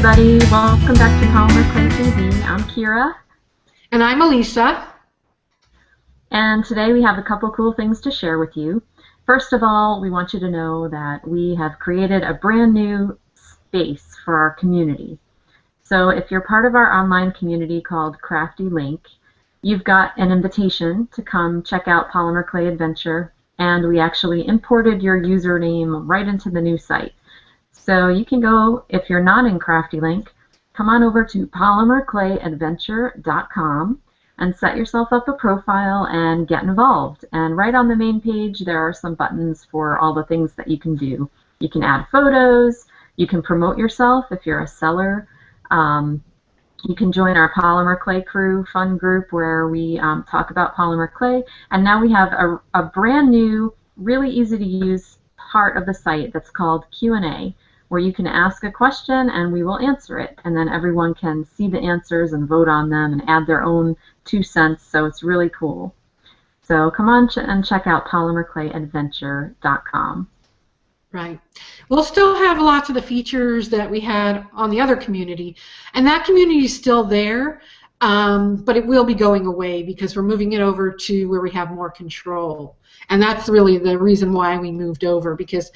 everybody. Welcome back to Polymer Clay TV. I'm Kira. And I'm Ilysa. And today we have a couple cool things to share with you. First of all, we want you to know that we have created a brand new space for our community. So if you're part of our online community called Crafty Link, you've got an invitation to come check out Polymer Clay Adventure, and we actually imported your username right into the new site. So you can go, if you're not in Crafty Link, come on over to polymerclayadventure.com and set yourself up a profile and get involved. And right on the main page there are some buttons for all the things that you can do. You can add photos, you can promote yourself if you're a seller, you can join our Polymer Clay Crew fun group where we talk about polymer clay. And now we have a brand new, really easy to use part of the site that's called Q&A, where you can ask a question and we will answer it. And then everyone can see the answers and vote on them and add their own 2 cents, so it's really cool. So come on and check out polymerclayadventure.com. Right. We'll still have lots of the features that we had on the other community, and that community is still there, but it will be going away because we're moving it over to where we have more control. And that's really the reason why we moved over, because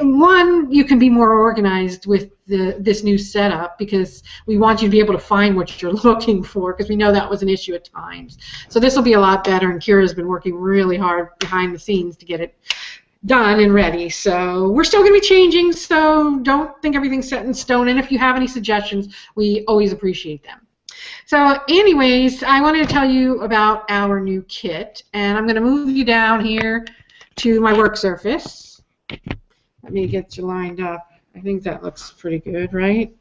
one, you can be more organized with this new setup, because we want you to be able to find what you're looking for, because we know that was an issue at times. So this will be a lot better, and Kira's been working really hard behind the scenes to get it done and ready. So we're still going to be changing, so don't think everything's set in stone, and if you have any suggestions, we always appreciate them. So anyways, I wanted to tell you about our new kit, and I'm going to move you down here to my work surface. Let me get you lined up. I think that looks pretty good, right?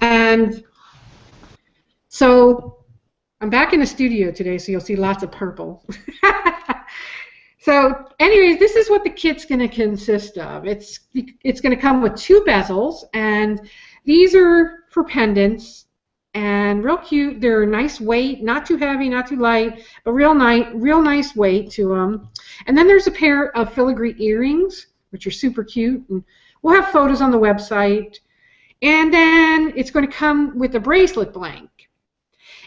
And so I'm back in the studio today, so you'll see lots of purple. So anyways, this is what the kit's going to consist of. It's going to come with 2 bezels, and these are for pendants, and real cute. They're a nice weight, not too heavy, not too light, but real nice weight to them. And then there's a pair of filigree earrings, which are super cute, and we'll have photos on the website. And then it's going to come with a bracelet blank.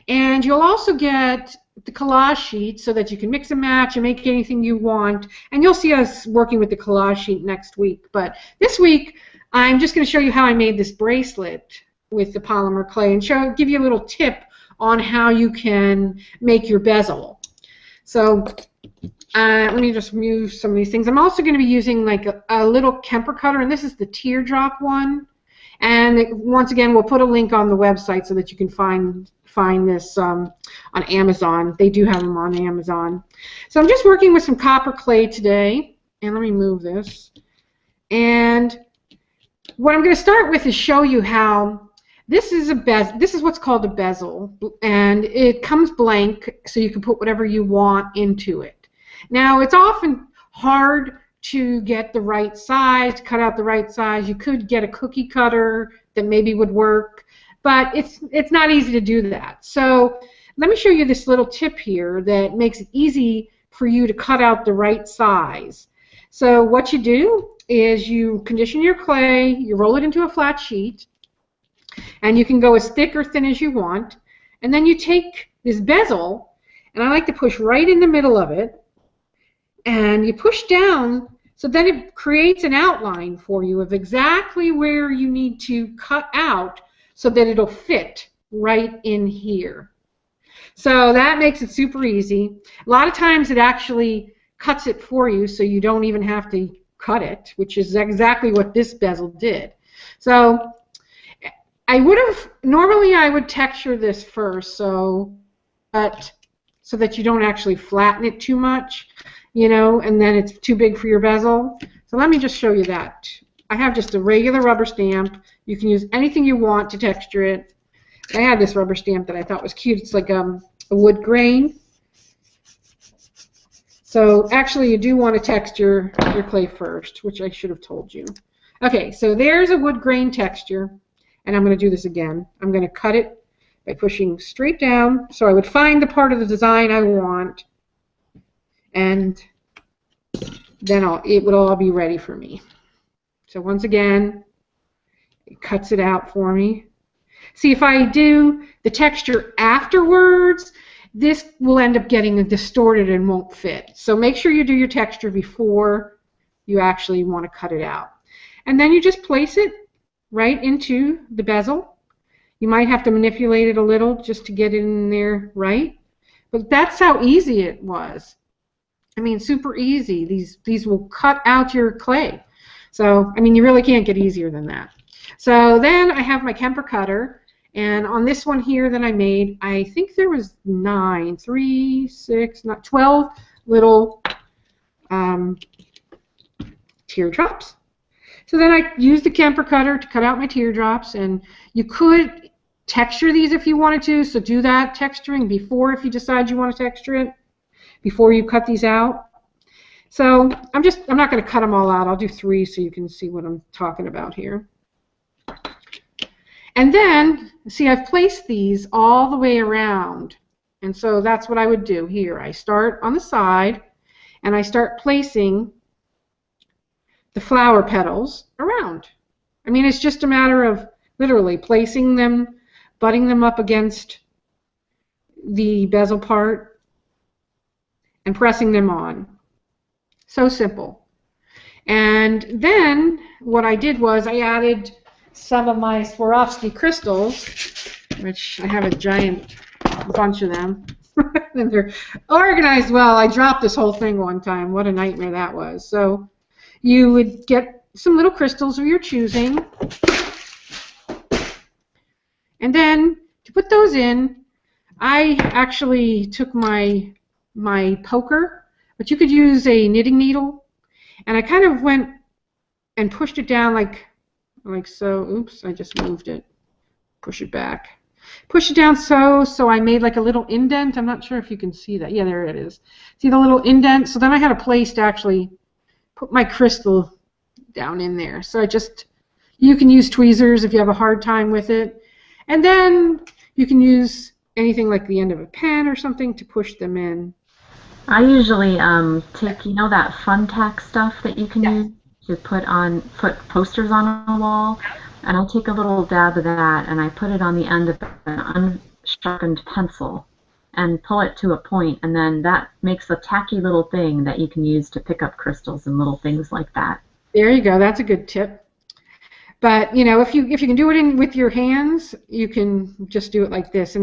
And you'll also get the collage sheet so that you can mix and match and make anything you want. And you'll see us working with the collage sheet next week. But this week, I'm just going to show you how I made this bracelet with the polymer clay and give you a little tip on how you can make your bezel. So let me just move some of these things. I'm also going to be using like a little Kemper cutter, and this is the teardrop one. And once again, we'll put a link on the website so that you can find this on Amazon. They do have them on Amazon. So I'm just working with some copper clay today, and let me move this. And what I'm going to start with is show you how this is what's called a bezel, and it comes blank, so you can put whatever you want into it. Now, it's often hard to get the right size, to cut out the right size. You could get a cookie cutter that maybe would work, but it's not easy to do that. So let me show you this little tip here that makes it easy for you to cut out the right size. So what you do is you condition your clay, you roll it into a flat sheet, and you can go as thick or thin as you want, and then you take this bezel, and I like to push right in the middle of it, and you push down, so then it creates an outline for you of exactly where you need to cut out so that it'll fit right in here. So that makes it super easy. A lot of times it actually cuts it for you, so you don't even have to cut it, which is exactly what this bezel did. So normally I would texture this first, so that you don't actually flatten it too much, and then it's too big for your bezel. So let me just show you that. I have just a regular rubber stamp. You can use anything you want to texture it. I had this rubber stamp that I thought was cute. It's like a wood grain. So actually you do want to texture your clay first, which I should have told you. Okay, so there's a wood grain texture, and I'm going to do this again. I'm going to cut it by pushing straight down, so I would find the part of the design I want, and then it would all be ready for me. So once again, it cuts it out for me. See, if I do the texture afterwards, this will end up getting distorted and won't fit. So make sure you do your texture before you actually want to cut it out. And then you just place it right into the bezel. You might have to manipulate it a little just to get it in there right. But that's how easy it was. I mean, super easy. These will cut out your clay. So, I mean, you really can't get easier than that. So then I have my Kemper cutter. And on this one here that I made, I think there was 12 little teardrops. So then I used the Kemper cutter to cut out my teardrops, and you could texture these if you wanted to, so do that texturing before if you decide you want to texture it, before you cut these out. So I'm not going to cut them all out. I'll do 3 so you can see what I'm talking about here. And then, see, I've placed these all the way around. And so that's what I would do here. I start on the side, and I start placing the flower petals around. I mean, it's just a matter of literally placing them, butting them up against the bezel part, and pressing them on. So simple. And then what I did was I added some of my Swarovski crystals, which I have a giant bunch of them. And they're organized well. I dropped this whole thing one time. What a nightmare that was. So you would get some little crystals of your choosing. And then to put those in, I actually took my poker, but you could use a knitting needle, and I kind of went and pushed it down like so. Oops, I just moved it. Push it back. Push it down so I made like a little indent. I'm not sure if you can see that. Yeah, there it is. See the little indent? So then I had a place to actually put my crystal down in there. So you can use tweezers if you have a hard time with it. And then you can use anything like the end of a pen or something to push them in. I usually take, that fun tack stuff that you can use to put posters on a wall, and I take a little dab of that and I put it on the end of an unsharpened pencil and pull it to a point, and then that makes a tacky little thing that you can use to pick up crystals and little things like that. There you go. That's a good tip. But if you can do it with your hands, you can just do it like this.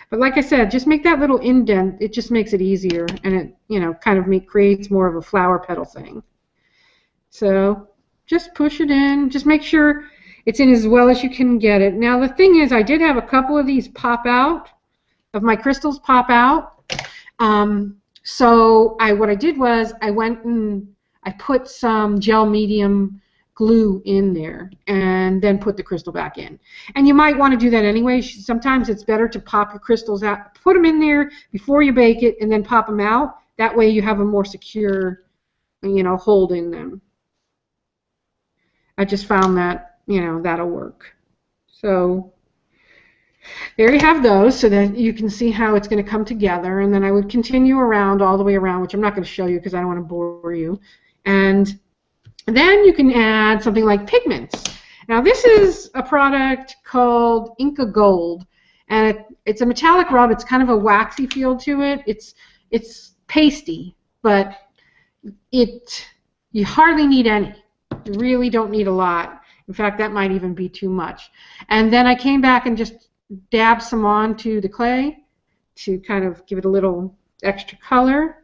But like I said, just make that little indent. It just makes it easier, and it kind of creates more of a flower petal thing. So just push it in. Just make sure it's in as well as you can get it. Now the thing is, I did have a couple of these pop out, of my crystals pop out. So what I did was I went and I put some gel medium glue in there and then put the crystal back in. And you might want to do that anyway. Sometimes it's better to pop your crystals out, put them in there before you bake it, and then pop them out. That way you have a more secure, hold in them. I just found that, that'll work. So there you have those, so that you can see how it's going to come together. And then I would continue around all the way around, which I'm not going to show you because I don't want to bore you. And then you can add something like pigments. Now this is a product called Inca Gold, and it's a metallic rub. It's kind of a waxy feel to it. It's pasty, but you hardly need any. You really don't need a lot. In fact, that might even be too much. And then I came back and just dabbed some onto the clay to kind of give it a little extra color.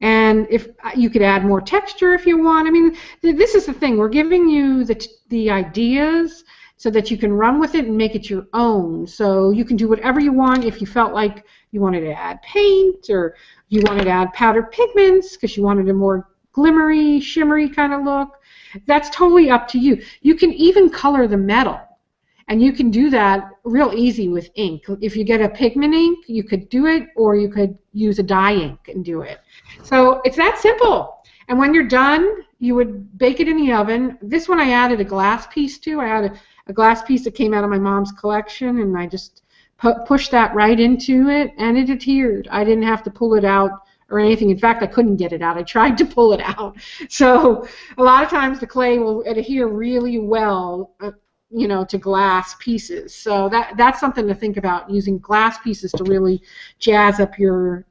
And if you could add more texture if you want. I mean, this is the thing. We're giving you the ideas so that you can run with it and make it your own. So you can do whatever you want. If you felt like you wanted to add paint, or you wanted to add powdered pigments because you wanted a more glimmery, shimmery kind of look, that's totally up to you. You can even color the metal. And you can do that real easy with ink. If you get a pigment ink, you could do it, or you could use a dye ink and do it. So it's that simple. And when you're done, you would bake it in the oven. This one I added a glass piece to. I had a glass piece that came out of my mom's collection, and I just pushed that right into it, and it adhered. I didn't have to pull it out or anything. In fact, I couldn't get it out. I tried to pull it out. So a lot of times the clay will adhere really well. to glass pieces. So that's something to think about, using glass pieces to really jazz up your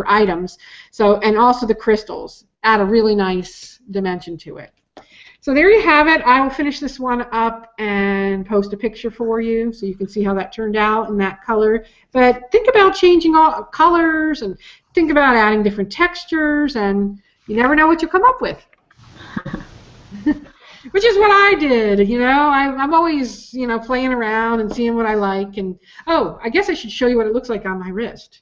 items. So, and also the crystals add a really nice dimension to it. So there you have it. I will finish this one up and post a picture for you so you can see how that turned out in that color. But think about changing all colors and think about adding different textures, and you never know what you'll come up with. Which is what I did, I'm always, playing around and seeing what I like. And oh, I guess I should show you what it looks like on my wrist.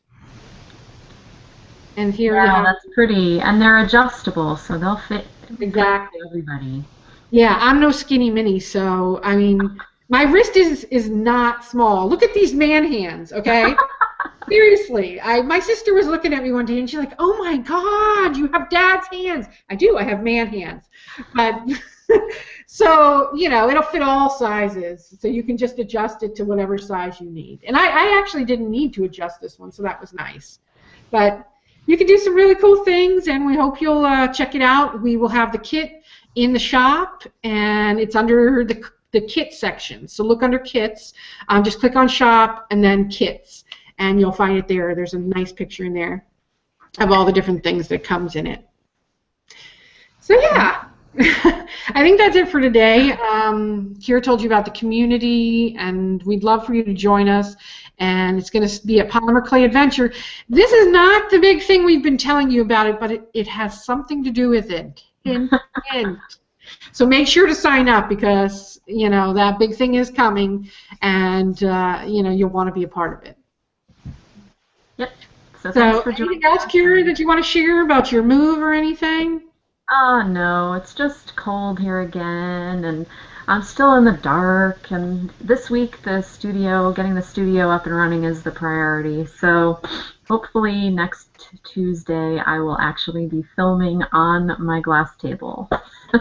And here you have. That's pretty, and they're adjustable, so they'll fit exactly everybody. Yeah, I'm no skinny mini, so I mean, my wrist is not small. Look at these man hands, okay? Seriously, my sister was looking at me one day and she's like, "Oh my God, you have dad's hands." I do. I have man hands, but so it'll fit all sizes. So you can just adjust it to whatever size you need. And I actually didn't need to adjust this one, so that was nice. But you can do some really cool things, and we hope you'll check it out. We will have the kit in the shop, and it's under the kit section. So look under kits. Just click on shop and then kits, and you'll find it there. There's a nice picture in there of all the different things that comes in it. So yeah, I think that's it for today. Kira told you about the community, and we'd love for you to join us. And it's going to be a Polymer Clay Adventure. This is not the big thing we've been telling you about it, but it has something to do with it. Hint, hint. So make sure to sign up, because that big thing is coming, and you'll want to be a part of it. Yep. So thanks for joining. Anything else, Kira, that you want to share about your move or anything? Oh no, it's just cold here again, and I'm still in the dark, and this week getting the studio up and running is the priority. So hopefully next Tuesday I will actually be filming on my glass table.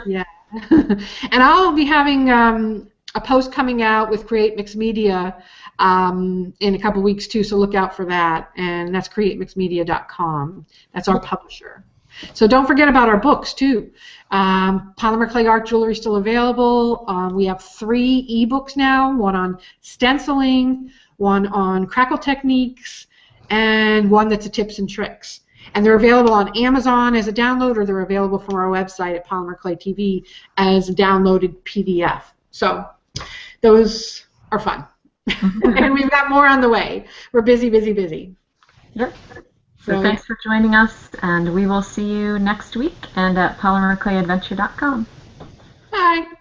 Yeah. And I'll be having a post coming out with Create Mixed Media in a couple weeks too, so look out for that. And that's createmixedmedia.com. That's our publisher. So don't forget about our books too. Polymer Clay Art Jewelry is still available. We have 3 ebooks now, one on stenciling, one on crackle techniques, and one that's a tips and tricks. And they're available on Amazon as a download, or they're available from our website at Polymer Clay TV as a downloaded PDF. So those are fun. And we've got more on the way. We're busy, busy, busy. Yep. So thanks for joining us, and we will see you next week and at polymerclayadventure.com. Bye.